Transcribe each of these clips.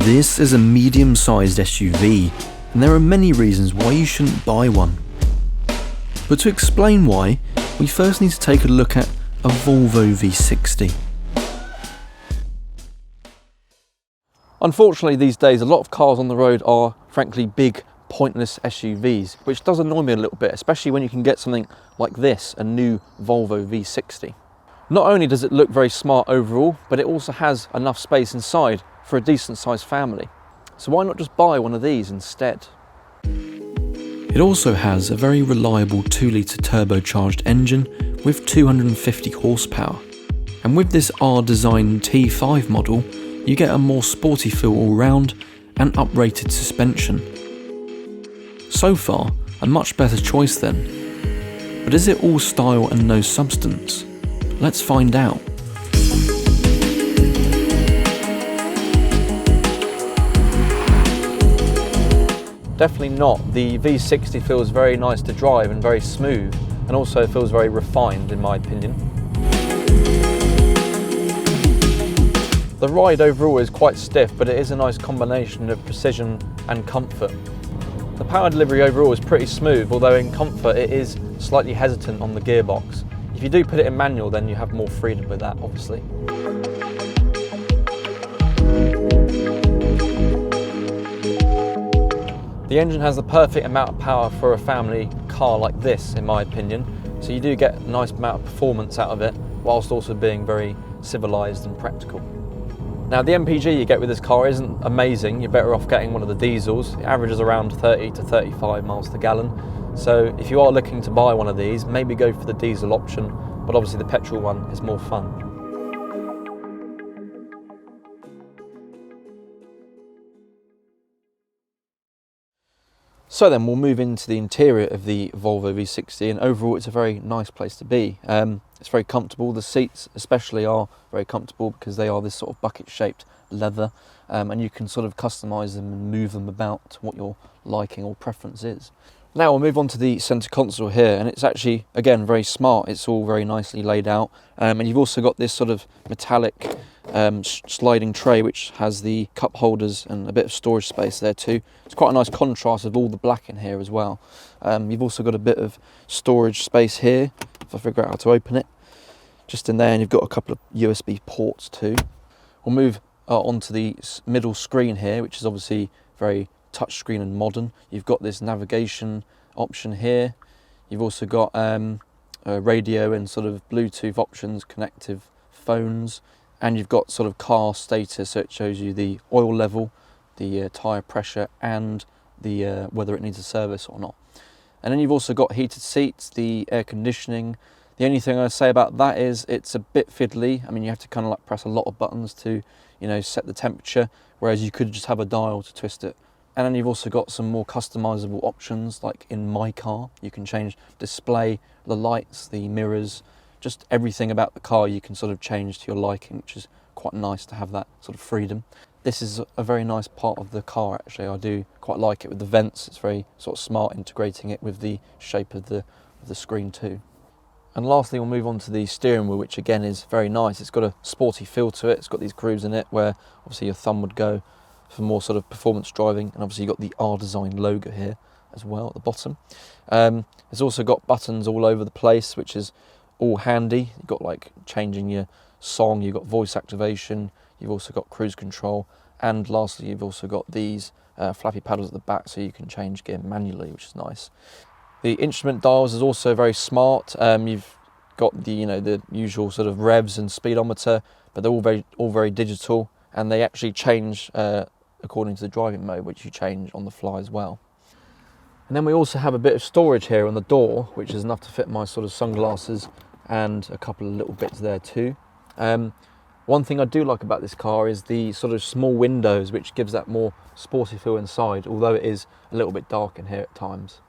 This is a medium-sized SUV, and there are many reasons why you shouldn't buy one. But to explain why, we first need to take a look at a Volvo V60. Unfortunately, these days a lot of cars on the road are frankly big, pointless SUVs, which does annoy me a little bit, especially when you can get something like this, a new Volvo V60. Not only does it look very smart overall, but it also has enough space inside for a decent sized family. So why not just buy one of these instead? It also has a very reliable 2-litre turbocharged engine with 250 horsepower. And with this R-Design T5 model, you get a more sporty feel all round and uprated suspension. So far, a much better choice then. But is it all style and no substance? Let's find out. Definitely not. The V60 feels very nice to drive and very smooth, and also feels very refined in my opinion. The ride overall is quite stiff, but it is a nice combination of precision and comfort. The power delivery overall is pretty smooth, although in comfort it is slightly hesitant on the gearbox. If you do put it in manual, then you have more freedom with that, obviously. The engine has the perfect amount of power for a family car like this, in my opinion. So you do get a nice amount of performance out of it, whilst also being very civilised and practical. Now the MPG you get with this car isn't amazing. You're better off getting one of the diesels. It averages around 30 to 35 miles per gallon. So if you are looking to buy one of these, maybe go for the diesel option, but obviously the petrol one is more fun. So then we'll move into the interior of the Volvo V60, and overall it's a very nice place to be. It's very comfortable. The seats especially are very comfortable because they are this sort of bucket shaped leather, and you can sort of customise them and move them about to what your liking or preference is. Now we'll move on to the centre console here, and it's actually, again, very smart. It's all very nicely laid out, and you've also got this sort of metallic sliding tray which has the cup holders and a bit of storage space there too. It's quite a nice contrast with all the black in here as well. You've also got a bit of storage space here, if I figure out how to open it, just in there, and you've got a couple of USB ports too. We'll move onto the middle screen here, which is obviously very touchscreen and modern. You've got this navigation option here. You've also got radio and sort of Bluetooth options, connective phones, and you've got sort of car status, so it shows you the oil level, the tyre pressure, and the whether it needs a service or not. And then you've also got heated seats, the air conditioning. The only thing I say about that is it's a bit fiddly. I mean, you have to kind of like press a lot of buttons to, you know, set the temperature, whereas you could just have a dial to twist it. And then you've also got some more customizable options, like in My Car. You can change display, the lights, the mirrors, just everything about the car you can sort of change to your liking, which is quite nice to have that sort of freedom. This is a very nice part of the car, actually. I do quite like it with the vents. It's very sort of smart, integrating it with the shape of the screen too. And lastly, we'll move on to the steering wheel, which again is very nice. It's got a sporty feel to it. It's got these grooves in it where obviously your thumb would go for more sort of performance driving, and obviously you've got the R-Design logo here as well at the bottom. It's also got buttons all over the place, which is all handy. You've got like changing your song, you've got voice activation, you've also got cruise control, and lastly you've also got these flappy paddles at the back so you can change gear manually, which is nice. The instrument dials is also very smart. You've got the, you know, the usual sort of revs and speedometer, but they're all very digital, and they actually change according to the driving mode, which you change on the fly as well. And then we also have a bit of storage here on the door, which is enough to fit my sort of sunglasses and a couple of little bits there too. One thing I do like about this car is the sort of small windows, which gives that more sporty feel inside, although it is a little bit dark in here at times.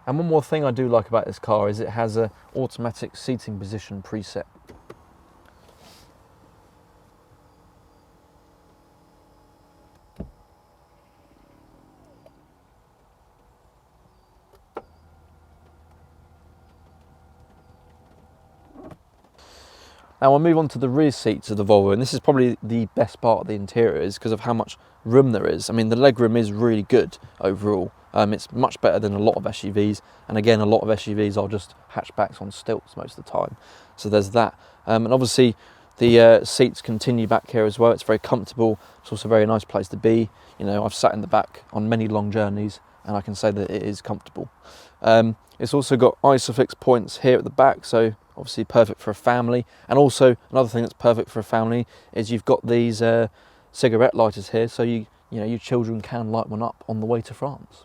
And one more thing I do like about this car is it has an automatic seating position preset. Now I'll move on to the rear seats of the Volvo, and this is probably the best part of the interior, is because of how much room there is. I mean, the legroom is really good overall. It's much better than a lot of SUVs, and again, a lot of SUVs are just hatchbacks on stilts most of the time. So there's that, and obviously the seats continue back here as well. It's very comfortable. It's also a very nice place to be. You know, I've sat in the back on many long journeys, and I can say that it is comfortable. It's also got ISOFIX points here at the back, so obviously perfect for a family. And also another thing that's perfect for a family is you've got these cigarette lighters here, so you know your children can light one up on the way to France.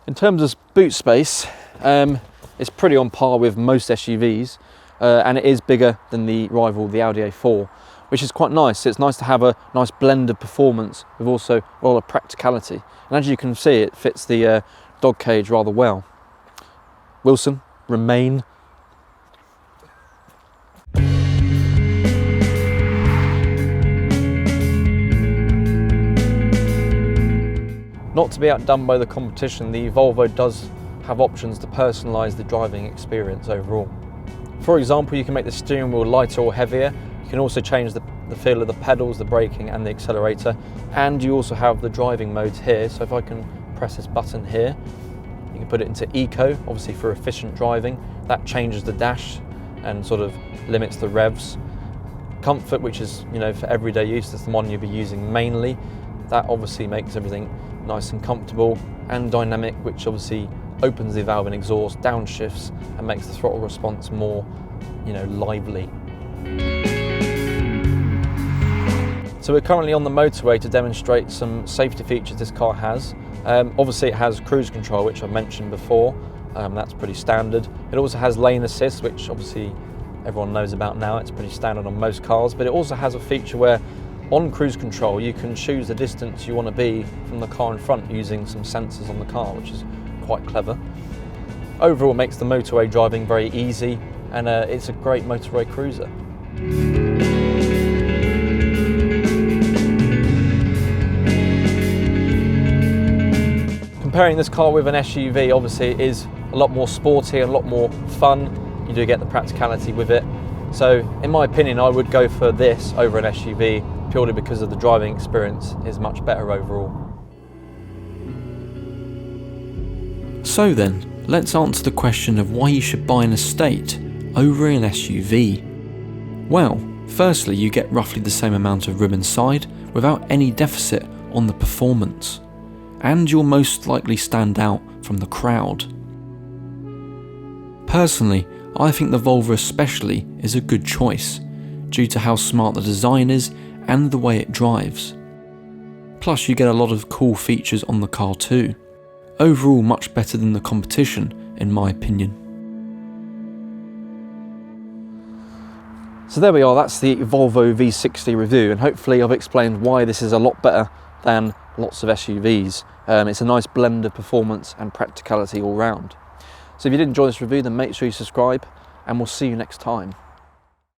In terms of boot space, it's pretty on par with most SUVs, and it is bigger than the rival, the Audi A4, which is quite nice. It's nice to have a nice blend of performance with also a lot of practicality. And as you can see, it fits the dog cage rather well. Wilson, remain. Not to be outdone by the competition, the Volvo does have options to personalise the driving experience overall. For example, you can make the steering wheel lighter or heavier. You can also change the feel of the pedals, the braking and the accelerator. And you also have the driving modes here. So if I can press this button here, you can put it into Eco, obviously for efficient driving. That changes the dash and sort of limits the revs. Comfort, which is, you know, for everyday use, that's the one you'll be using mainly. That obviously makes everything nice and comfortable. And dynamic, which obviously opens the valve and exhaust, downshifts, and makes the throttle response more, you know, lively. So we're currently on the motorway to demonstrate some safety features this car has. Obviously it has cruise control, which I've mentioned before. That's pretty standard. It also has lane assist, which obviously everyone knows about now. It's pretty standard on most cars, but it also has a feature where on cruise control you can choose the distance you want to be from the car in front using some sensors on the car, which is quite clever. Overall, it makes the motorway driving very easy, and it's a great motorway cruiser. Comparing this car with an SUV, obviously it is a lot more sporty and a lot more fun. You do get the practicality with it. So in my opinion, I would go for this over an SUV purely because of the driving experience is much better overall. So then, let's answer the question of why you should buy an estate over an SUV. Well, firstly, you get roughly the same amount of room inside without any deficit on the performance, and you'll most likely stand out from the crowd. Personally, I think the Volvo especially is a good choice due to how smart the design is and the way it drives. Plus you get a lot of cool features on the car too. Overall much better than the competition in my opinion. So there we are, that's the Volvo V60 review, and hopefully I've explained why this is a lot better than lots of SUVs. It's a nice blend of performance and practicality all round. So if you did enjoy this review, then make sure you subscribe, and we'll see you next time.